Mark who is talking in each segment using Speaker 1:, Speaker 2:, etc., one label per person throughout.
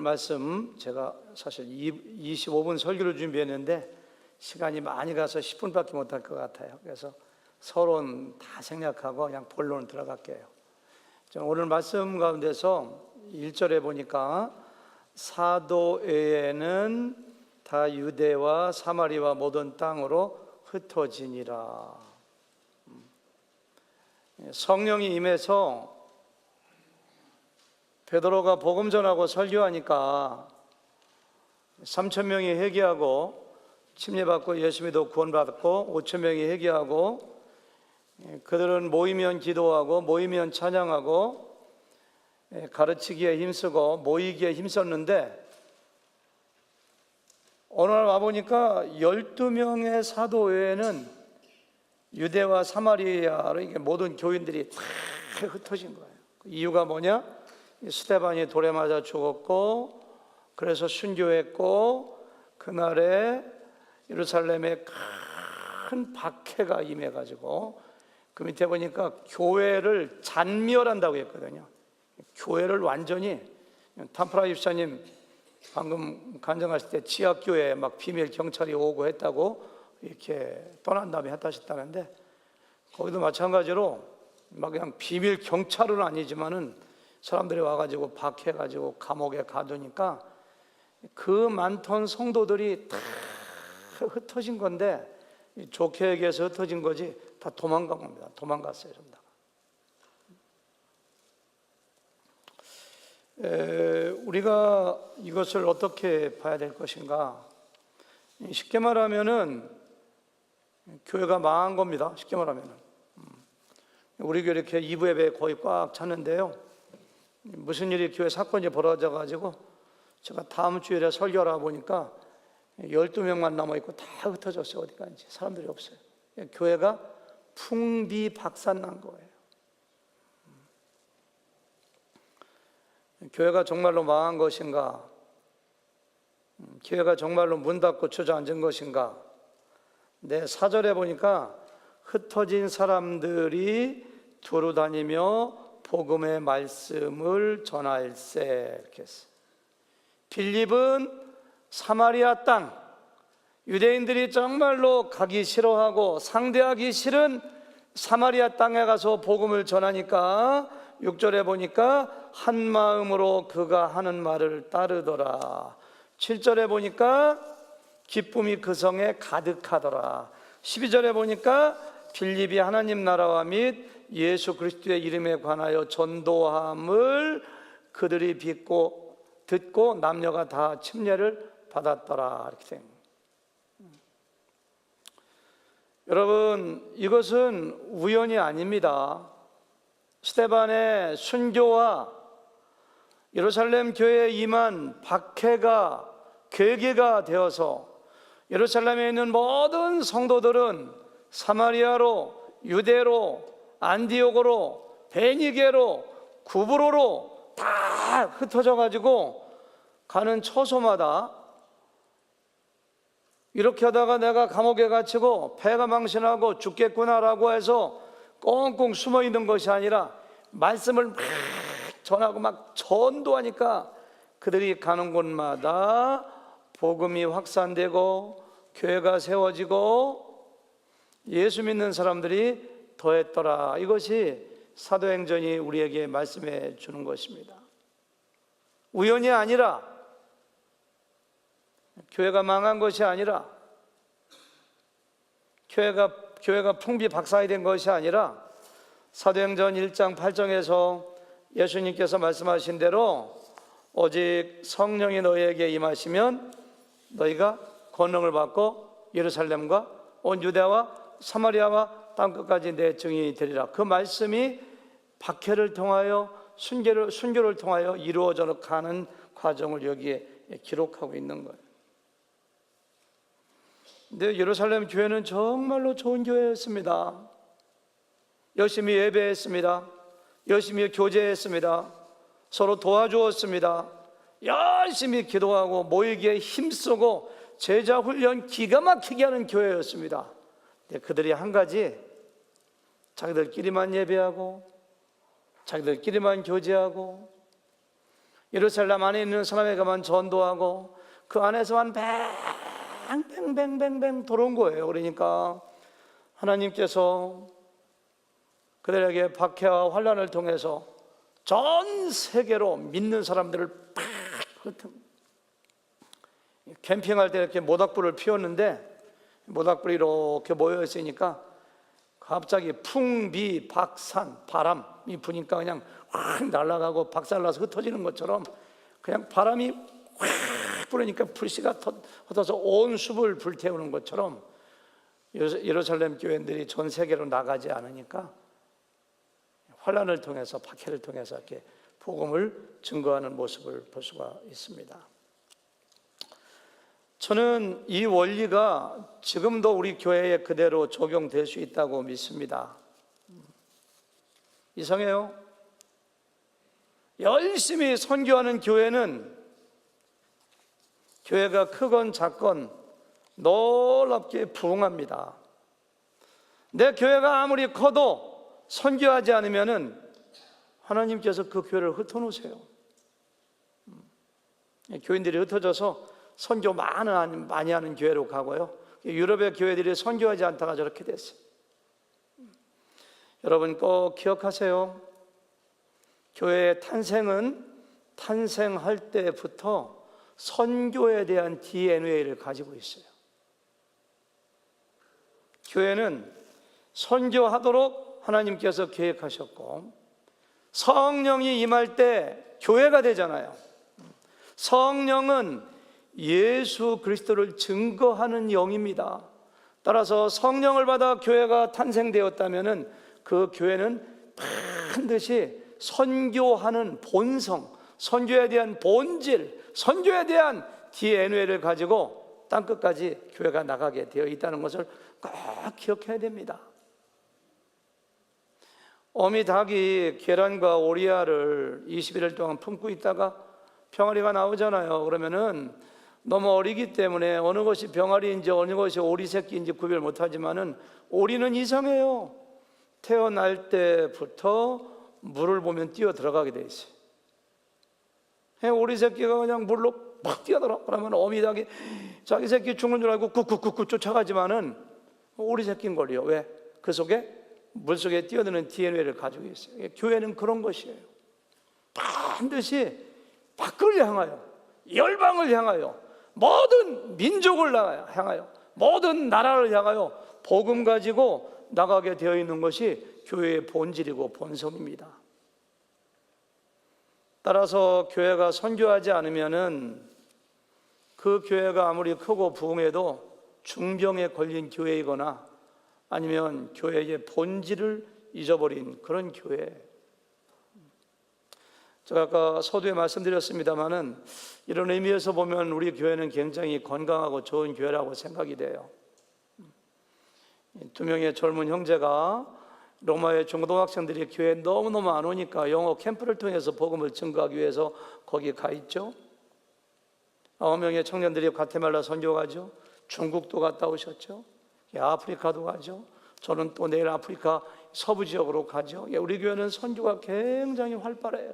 Speaker 1: 말씀 제가 사실 25분 설교를 준비했는데 시간이 많이 가서 10분밖에 못할 것 같아요. 그래서 서론 다 생략하고 그냥 본론 들어갈게요. 오늘 말씀 가운데서 1절에 보니까 사도 외에는 다 유대와 사마리아 모든 땅으로 흩어지니라. 성령이 임해서 베드로가 복음 전하고 설교하니까 3,000명이 회개하고 침례받고 예수 믿어 구원받았고 5,000명이 회개하고 그들은 모이면 기도하고 모이면 찬양하고 가르치기에 힘쓰고 모이기에 힘썼는데 어느 날 와보니까 12명의 사도 외에는 유대와 사마리아로 이게 모든 교인들이 다 흩어진 거예요. 이유가 뭐냐? 스데반이 돌에 맞아 죽었고 그래서 순교했고 그날에 예루살렘에 큰 박해가 임해가지고 그 밑에 보니까 교회를 잔멸한다고 했거든요. 교회를 완전히 탐프라 집사님 방금 간증하실 때 지하교회에 막 비밀 경찰이 오고 했다고 이렇게 떠난 다음에 했다셨다는데 거기도 마찬가지로 막 그냥 비밀 경찰은 아니지만은 사람들이 와가지고 박해가지고 감옥에 가두니까 그 많던 성도들이 다 흩어진 건데 좋게 얘기해서 흩어진 거지 다 도망간 겁니다. 도망갔어요. 우리가 이것을 어떻게 봐야 될 것인가? 쉽게 말하면은 교회가 망한 겁니다. 쉽게 말하면은 우리 교회 이렇게 2부 예배 거의 꽉 찼는데요. 무슨 일이 교회 사건이 벌어져 가지고 제가 다음 주일에 설교하러 보니까 12명만 남아있고 다 흩어졌어요. 어디 간지 사람들이 없어요. 교회가 풍비박산 거예요. 교회가 정말로 망한 것인가? 교회가 정말로 문 닫고 주저앉은 것인가? 네, 4절에 보니까 흩어진 사람들이 두루 다니며 복음의 말씀을 전할세 이렇게 했어요. 빌립은 사마리아 땅, 유대인들이 정말로 가기 싫어하고 상대하기 싫은 사마리아 땅에 가서 복음을 전하니까 6절에 보니까 한 마음으로 그가 하는 말을 따르더라. 7절에 보니까 기쁨이 그 성에 가득하더라. 12절에 보니까 빌립이 하나님 나라와 및 예수 그리스도의 이름에 관하여 전도함을 그들이 듣고 남녀가 다 침례를 받았더라. 이렇게 됩니다. 여러분, 이것은 우연이 아닙니다. 스데반의 순교와 예루살렘 교회에 임한 박해가 계기가 되어서 예루살렘에 있는 모든 성도들은 사마리아로, 유대로, 안디옥으로, 베니게로, 구브로로 다 흩어져 가지고 가는 처소마다 이렇게 하다가 내가 감옥에 갇히고 폐가 망신하고 죽겠구나라고 해서 꽁꽁 숨어 있는 것이 아니라 말씀을 막 전하고 막 전도하니까 그들이 가는 곳마다 복음이 확산되고 교회가 세워지고 예수 믿는 사람들이 더했더라. 이것이 사도행전이 우리에게 말씀해 주는 것입니다. 우연이 아니라 교회가 망한 것이 아니라 교회가 풍비박산이 된 것이 아니라 사도행전 1장 8절에서 예수님께서 말씀하신 대로 오직 성령이 너희에게 임하시면 너희가 권능을 받고 예루살렘과 온 유대와 사마리아와 땅끝까지 내 증인이 되리라. 그 말씀이 박해를 통하여 순교를 통하여 이루어져 가는 과정을 여기에 기록하고 있는 거예요. 근데 예루살렘 교회는 정말로 좋은 교회였습니다. 열심히 예배했습니다. 열심히 교제했습니다. 서로 도와주었습니다. 열심히 기도하고 모이기에 힘쓰고 제자 훈련 기가 막히게 하는 교회였습니다. 근데 그들이 한 가지, 자기들끼리만 예배하고 자기들끼리만 교제하고 예루살렘 안에 있는 사람에게만 전도하고 그 안에서만 뱅뱅뱅뱅뱅 돌아온 거예요. 그러니까 하나님께서 그들에게 박해와 환난을 통해서 전 세계로 믿는 사람들을 팍 흩은, 캠핑할 때 이렇게 모닥불을 피웠는데 모닥불이 이렇게 모여 있으니까 갑자기 풍비 박산 바람이 부니까 그냥 확 날아가고 박살나서 흩어지는 것처럼 그냥 바람이 확 불으니까 불씨가 흩어서 온 숲을 불태우는 것처럼 예루살렘 교회들이 전 세계로 나가지 않으니까 환난을 통해서 박해를 통해서 이렇게 복음을 증거하는 모습을 볼 수가 있습니다. 저는 이 원리가 지금도 우리 교회에 그대로 적용될 수 있다고 믿습니다. 이상해요. 열심히 선교하는 교회는 교회가 크건 작건 놀랍게 부흥합니다. 내 교회가 아무리 커도 선교하지 않으면 하나님께서 그 교회를 흩어놓으세요. 교인들이 흩어져서 선교 많이 하는 교회로 가고요. 유럽의 교회들이 선교하지 않다가 저렇게 됐어요. 여러분 꼭 기억하세요. 교회의 탄생은 탄생할 때부터 선교에 대한 DNA를 가지고 있어요. 교회는 선교하도록 하나님께서 계획하셨고 성령이 임할 때 교회가 되잖아요. 성령은 예수 그리스도를 증거하는 영입니다. 따라서 성령을 받아 교회가 탄생되었다면 그 교회는 반드시 선교하는 본성, 선교에 대한 본질, 선교에 대한 DNA를 가지고 땅끝까지 교회가 나가게 되어 있다는 것을 꼭 기억해야 됩니다. 어미 닭이 계란과 오리알을 21일 동안 품고 있다가 병아리가 나오잖아요. 그러면은 너무 어리기 때문에 어느 것이 병아리인지 어느 것이 오리 새끼인지 구별 못하지만은 오리는 이상해요. 태어날 때부터 물을 보면 뛰어 들어가게 돼 있어요. 오리 새끼가 그냥 물로 막 뛰어들어. 그러면 어미 닭이 자기 새끼 죽는 줄 알고 쿡쿡쿡쿡 쫓아가지만은 오리 새끼인 걸요. 왜? 그 속에 물속에 뛰어드는 DNA를 가지고 있어요. 교회는 그런 것이에요. 반드시 밖을 향하여, 열방을 향하여, 모든 민족을 향하여, 모든 나라를 향하여 복음 가지고 나가게 되어 있는 것이 교회의 본질이고 본성입니다. 따라서 교회가 선교하지 않으면은 그 교회가 아무리 크고 부흥해도 중병에 걸린 교회이거나 아니면 교회의 본질을 잊어버린 그런 교회. 제가 아까 서두에 말씀드렸습니다마는 이런 의미에서 보면 우리 교회는 굉장히 건강하고 좋은 교회라고 생각이 돼요. 2명의 젊은 형제가 로마의 중고등학생들이 교회에 너무너무 안 오니까 영어 캠프를 통해서 복음을 증거하기 위해서 거기 가 있죠. 9명의 청년들이 과테말라 선교 가죠. 중국도 갔다 오셨죠. 아프리카도 가죠. 저는 또 내일 아프리카 서부 지역으로 가죠. 우리 교회는 선교가 굉장히 활발해요.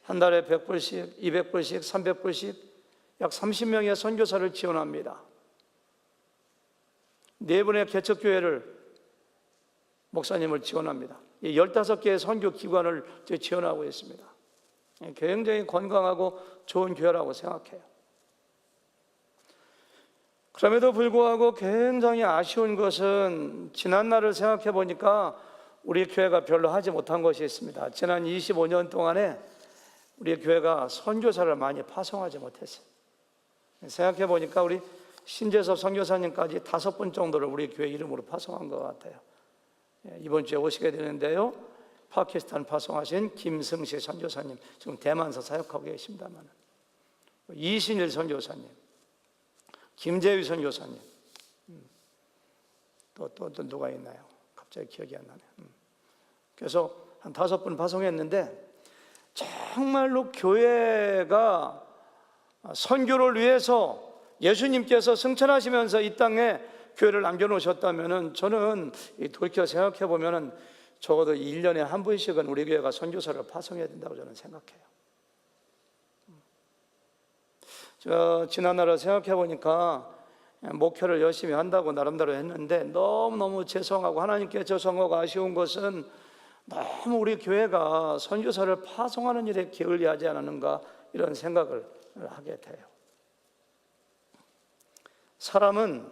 Speaker 1: 한 달에 100불씩, 200불씩, 300불씩 약 30명의 선교사를 지원합니다. 4분의 개척교회를 목사님을 지원합니다. 15개의 선교기관을 지원하고 있습니다. 굉장히 건강하고 좋은 교회라고 생각해요. 그럼에도 불구하고 굉장히 아쉬운 것은 지난 날을 생각해 보니까 우리 교회가 별로 하지 못한 것이 있습니다. 지난 25년 동안에 우리 교회가 선교사를 많이 파송하지 못했어요. 생각해 보니까 우리 신재섭 선교사님까지 5분 정도를 우리 교회 이름으로 파송한 것 같아요. 이번 주에 오시게 되는데요, 파키스탄 파송하신 김승시 선교사님, 지금 대만서 사역하고 계십니다만, 이신일 선교사님, 김재휘 선교사님, 또 누가 있나요? 갑자기 기억이 안 나네요. 그래서 한 5분 파송했는데 정말로 교회가 선교를 위해서 예수님께서 승천하시면서 이 땅에 교회를 남겨놓으셨다면 저는 돌이켜 생각해 보면 적어도 1년에 한 번씩은 우리 교회가 선교사를 파송해야 된다고 저는 생각해요. 지난날을 생각해 보니까 목회를 열심히 한다고 나름대로 했는데 너무너무 죄송하고 하나님께 죄송하고 아쉬운 것은 너무 우리 교회가 선교사를 파송하는 일에 게을리하지 않았는가 이런 생각을 하게 돼요. 사람은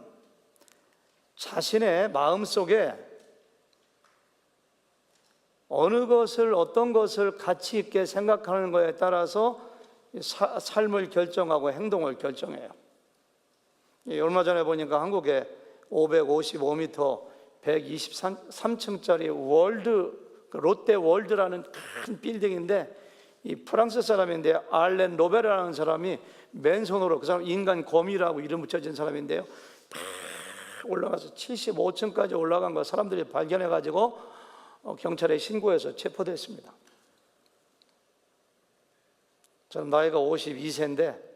Speaker 1: 자신의 마음속에 어느 것을 어떤 것을 가치 있게 생각하는 것에 따라서 삶을 결정하고 행동을 결정해요. 얼마 전에 보니까 한국에 555m 123층짜리 롯데 월드라는 큰 빌딩인데 이 프랑스 사람인데 알렌 로베라는 사람이 맨손으로, 그 사람 인간 거미라고 이름 붙여진 사람인데요, 올라가서 75층까지 올라간 거 사람들이 발견해 가지고 경찰에 신고해서 체포됐습니다. 저는 나이가 52세인데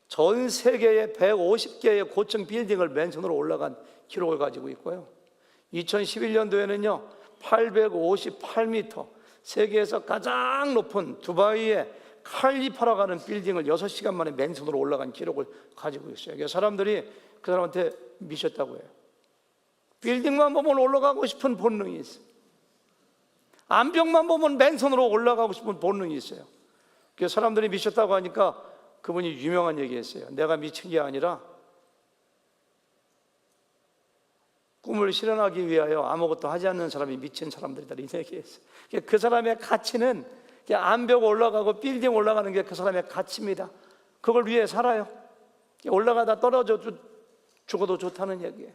Speaker 1: 전 세계에 150개의 고층 빌딩을 맨손으로 올라간 기록을 가지고 있고요. 2011년도에는요 858m, 세계에서 가장 높은 두바이의 칼리파라고 하는 빌딩을 6시간 만에 맨손으로 올라간 기록을 가지고 있어요. 사람들이 그 사람한테 미쳤다고 해요. 빌딩만 보면 올라가고 싶은 본능이 있어요. 암벽만 보면 맨손으로 올라가고 싶은 본능이 있어요. 그래서 사람들이 미쳤다고 하니까 그분이 유명한 얘기했어요. 내가 미친 게 아니라 꿈을 실현하기 위하여 아무것도 하지 않는 사람이 미친 사람들이다, 이 얘기했어요. 그 사람의 가치는 암벽 올라가고 빌딩 올라가는 게 그 사람의 가치입니다. 그걸 위해 살아요. 올라가다 떨어져 죽어도 좋다는 얘기예요.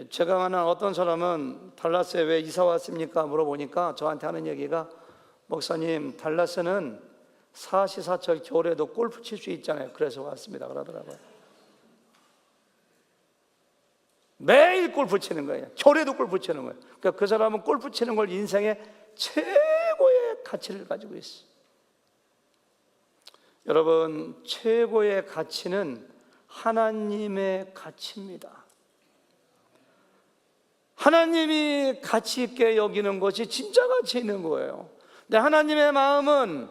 Speaker 1: 제가 아는 어떤 사람은 달라스에 왜 이사 왔습니까? 물어보니까 저한테 하는 얘기가, 목사님, 달라스는 사시사철 겨울에도 골프 칠 수 있잖아요. 그래서 왔습니다 그러더라고요. 매일 골프 치는 거예요. 겨울에도 골프 치는 거예요. 그러니까 그 사람은 골프 치는 걸 인생의 최고의 가치를 가지고 있어요. 여러분, 최고의 가치는 하나님의 가치입니다. 하나님이 가치 있게 여기는 것이 진짜 가치 있는 거예요. 근데 하나님의 마음은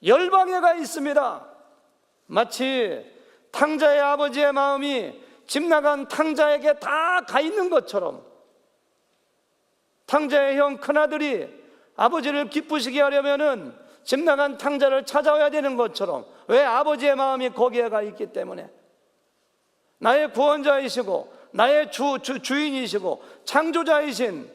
Speaker 1: 열방에 가 있습니다. 마치 탕자의 아버지의 마음이 집 나간 탕자에게 다 가 있는 것처럼, 탕자의 형 큰아들이 아버지를 기쁘시게 하려면은 집 나간 탕자를 찾아와야 되는 것처럼, 왜? 아버지의 마음이 거기에 가 있기 때문에. 나의 구원자이시고 나의 주인이시고 창조자이신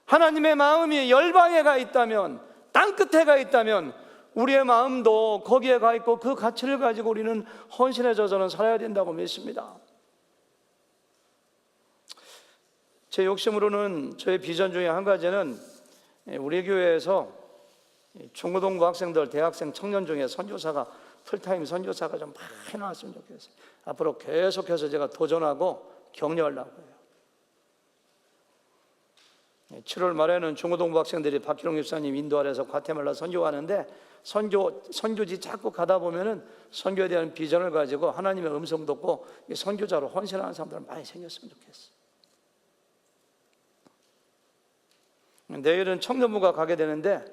Speaker 1: 하나님의 마음이 열방에 가 있다면, 땅끝에 가 있다면 우리의 마음도 거기에 가 있고 그 가치를 가지고 우리는 헌신해져서는 살아야 된다고 믿습니다. 제 욕심으로는, 저의 비전 중에 한 가지는 우리 교회에서 중고등부 학생들, 대학생, 청년 중에 선교사가, 풀타임 선교사가 좀 많이 나왔으면 좋겠어요. 앞으로 계속해서 제가 도전하고 격려하려고 해요. 7월 말에는 중고등부 학생들이 박희롱 집사님 인도 아래서 과테말라 선교하는데, 선교지 자꾸 가다 보면은 선교에 대한 비전을 가지고 하나님의 음성 듣고 선교자로 헌신하는 사람들 많이 생겼으면 좋겠어요. 내일은 청년부가 가게 되는데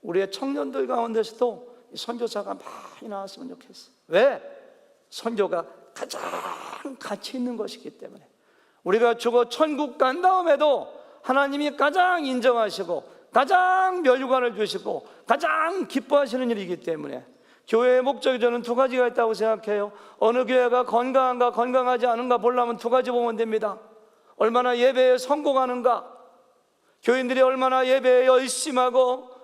Speaker 1: 우리의 청년들 가운데서도 선교사가 많이 나왔으면 좋겠어요. 왜? 선교가 가장 가치 있는 것이기 때문에. 우리가 죽어 천국 간 다음에도 하나님이 가장 인정하시고 가장 멸류관을 주시고 가장 기뻐하시는 일이기 때문에, 교회의 목적이 저는 두 가지가 있다고 생각해요. 어느 교회가 건강한가 건강하지 않은가 보려면 두 가지 보면 됩니다. 얼마나 예배에 성공하는가, 교인들이 얼마나 예배에 열심하고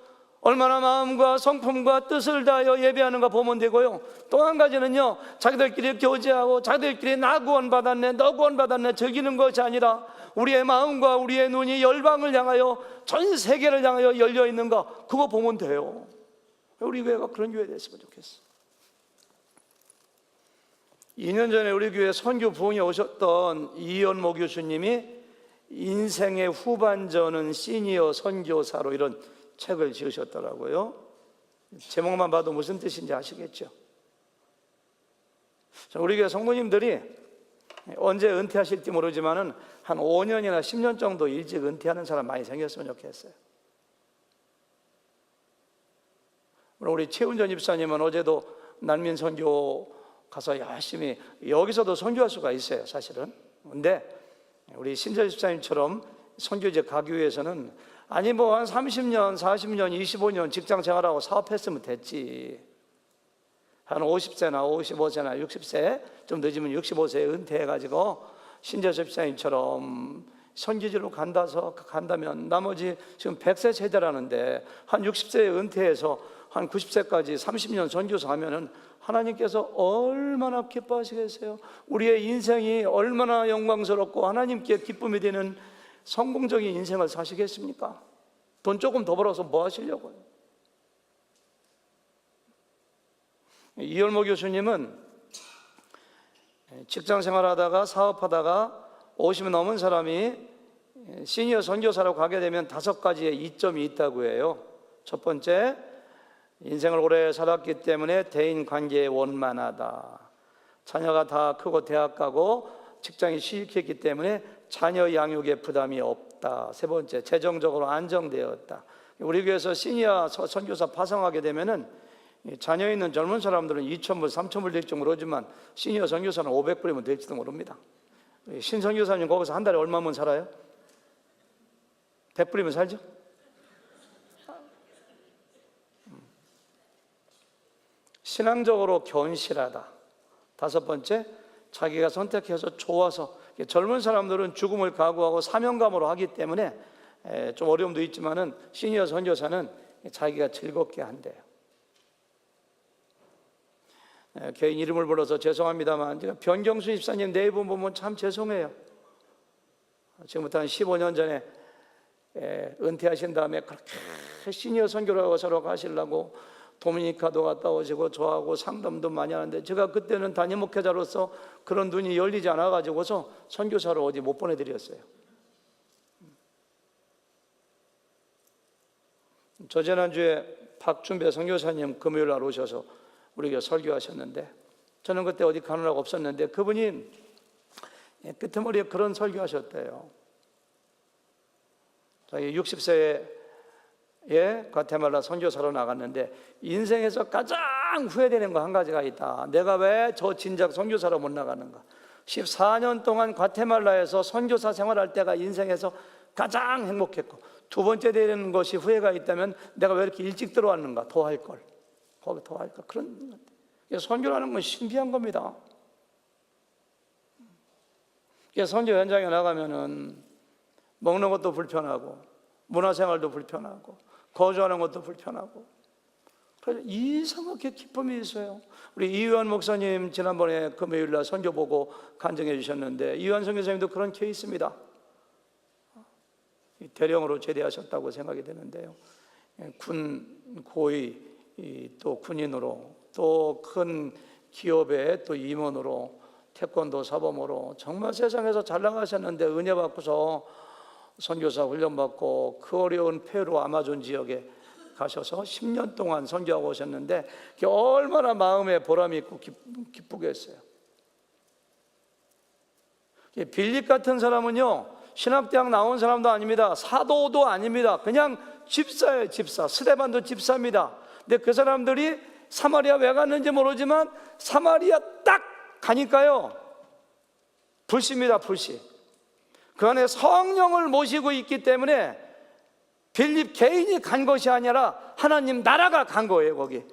Speaker 1: 얼마나 마음과 성품과 뜻을 다하여 예배하는가 보면 되고요. 또 한 가지는요, 자기들끼리 교제하고 자기들끼리 나 구원 받았네, 너 구원 받았네 즐기는 것이 아니라 우리의 마음과 우리의 눈이 열방을 향하여, 전 세계를 향하여 열려 있는가, 그거 보면 돼요. 우리 교회가 그런 교회 됐으면 좋겠어. 2년 전에 우리 교회 선교 부흥에 오셨던 이현모 교수님이 인생의 후반전은 시니어 선교사로, 이런 책을 지으셨더라고요. 제목만 봐도 무슨 뜻인지 아시겠죠? 우리 교회 성도님들이 언제 은퇴하실지 모르지만은 한 5년이나 10년 정도 일찍 은퇴하는 사람 많이 생겼으면 좋겠어요. 우리 최운전 집사님은 어제도 난민 선교 가서 열심히, 여기서도 선교할 수가 있어요, 사실은. 근데 우리 신재 집사님처럼 선교지 가기 위해서는 아니 뭐 한 30년, 40년, 25년 직장 생활하고 사업했으면 됐지. 한 50세나 55세나 60세, 좀 늦으면 65세에 은퇴해가지고 신재 집사님처럼 선교지로 간다면 나머지 지금 100세 세대라는데 한 60세에 은퇴해서 한 90세까지 30년 선교사 하면은 하나님께서 얼마나 기뻐하시겠어요? 우리의 인생이 얼마나 영광스럽고 하나님께 기쁨이 되는 성공적인 인생을 사시겠습니까? 돈 조금 더 벌어서 뭐 하시려고요? 이열모 교수님은 직장 생활하다가 사업하다가 50이 넘은 사람이 시니어 선교사로 가게 되면 5가지의 이점이 있다고 해요. 첫 번째, 인생을 오래 살았기 때문에 대인 관계에 원만하다. 자녀가 다 크고 대학 가고 직장이 취직했기 때문에 자녀 양육에 부담이 없다. 세 번째, 재정적으로 안정되었다. 우리 교회에서 시니어 선교사 파송하게 되면은 자녀 있는 젊은 사람들은 2,000불, 3,000불 될지 모르지만 시니어 선교사는 500불이면 될지도 모릅니다. 신선교사님 거기서 한 달에 얼마면 살아요? 100불이면 살죠? 신앙적으로 견실하다. 5번째, 자기가 선택해서 좋아서. 젊은 사람들은 죽음을 각오하고 사명감으로 하기 때문에 좀 어려움도 있지만은 시니어 선교사는 자기가 즐겁게 한대요. 개인 이름을 불러서 죄송합니다만 제가 변경수 집사님 네이버 보면 참 죄송해요. 지금부터 한 15년 전에 은퇴하신 다음에 그렇게 시니어 선교사로 가시려고 도미니카도 갔다 오시고 저하고 상담도 많이 하는데 제가 그때는 담임 목회자로서 그런 눈이 열리지 않아 가지고서 선교사로 어디 못 보내드렸어요. 저 지난주에 박준배 선교사님 금요일 날 오셔서 우리가 설교하셨는데 저는 그때 어디 가느라고 없었는데 그분이 끄트머리에 그런 설교하셨대요. 자기 60세에 과테말라 선교사로 나갔는데 인생에서 가장 후회되는 거 한 가지가 있다. 내가 왜 저 진작 선교사로 못 나가는가. 14년 동안 과테말라에서 선교사 생활할 때가 인생에서 가장 행복했고, 두 번째 되는 것이 후회가 있다면 내가 왜 이렇게 일찍 들어왔는가. 더 할 걸. 거기 더 할 걸. 그런 선교라는 건 신비한 겁니다. 선교 현장에 나가면은 먹는 것도 불편하고 문화생활도 불편하고 거주하는 것도 불편하고 그래서 이상하게 기쁨이 있어요. 우리 이유한 목사님 지난번에 금요일날 선교 보고 간증해 주셨는데 이유한 선교사님도 그런 케이스입니다. 대령으로 제대하셨다고 생각이 되는데요. 군 고위 또 군인으로 또 큰 기업의 또 임원으로 태권도 사범으로 정말 세상에서 잘 나가셨는데 은혜 받고서 선교사 훈련받고 그 어려운 페루 아마존 지역에 가셔서 10년 동안 선교하고 오셨는데 그게 얼마나 마음에 보람이 있고 기쁘겠어요. 빌립 같은 사람은요 신학대학 나온 사람도 아닙니다. 사도도 아닙니다. 그냥 집사예요. 집사. 스데반도 집사입니다. 근데 그 사람들이 사마리아 왜 갔는지 모르지만 사마리아 딱 가니까요 불씨입니다. 불씨. 그 안에 성령을 모시고 있기 때문에 빌립 개인이 간 것이 아니라 하나님 나라가 간 거예요. 거기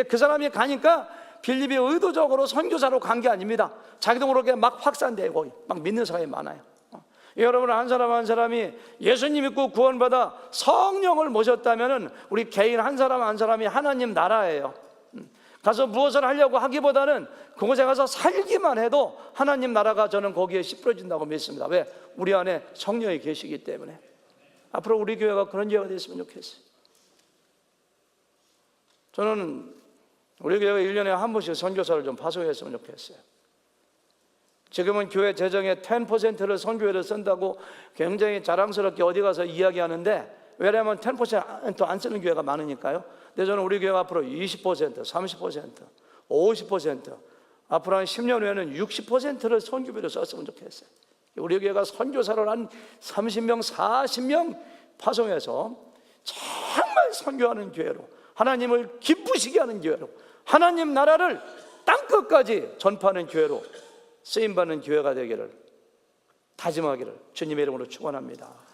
Speaker 1: 그 사람이 가니까 빌립이 의도적으로 선교사로 간 게 아닙니다. 자기도 모르게 막 확산돼요. 거기 막 믿는 사람이 많아요. 여러분 한 사람 한 사람이 예수님 믿고 구원받아 성령을 모셨다면 우리 개인 한 사람 한 사람이 하나님 나라예요. 가서 무엇을 하려고 하기보다는 그곳에 가서 살기만 해도 하나님 나라가 저는 거기에 씹어진다고 믿습니다. 왜? 우리 안에 성령이 계시기 때문에. 앞으로 우리 교회가 그런 교회가 됐으면 좋겠어요. 저는 우리 교회가 1년에 한 번씩 선교사를 좀 파송했으면 좋겠어요. 지금은 교회 재정의 10%를 선교회를 쓴다고 굉장히 자랑스럽게 어디 가서 이야기하는데 왜냐하면 10% 안 쓰는 교회가 많으니까요. 근데 저는 우리 교회가 앞으로 20%, 30%, 50% 앞으로 한 10년 후에는 60%를 선교비로 썼으면 좋겠어요. 우리 교회가 선교사를 한 30명, 40명 파송해서 정말 선교하는 교회로, 하나님을 기쁘시게 하는 교회로, 하나님 나라를 땅끝까지 전파하는 교회로 쓰임받는 교회가 되기를 다짐하기를 주님의 이름으로 축원합니다.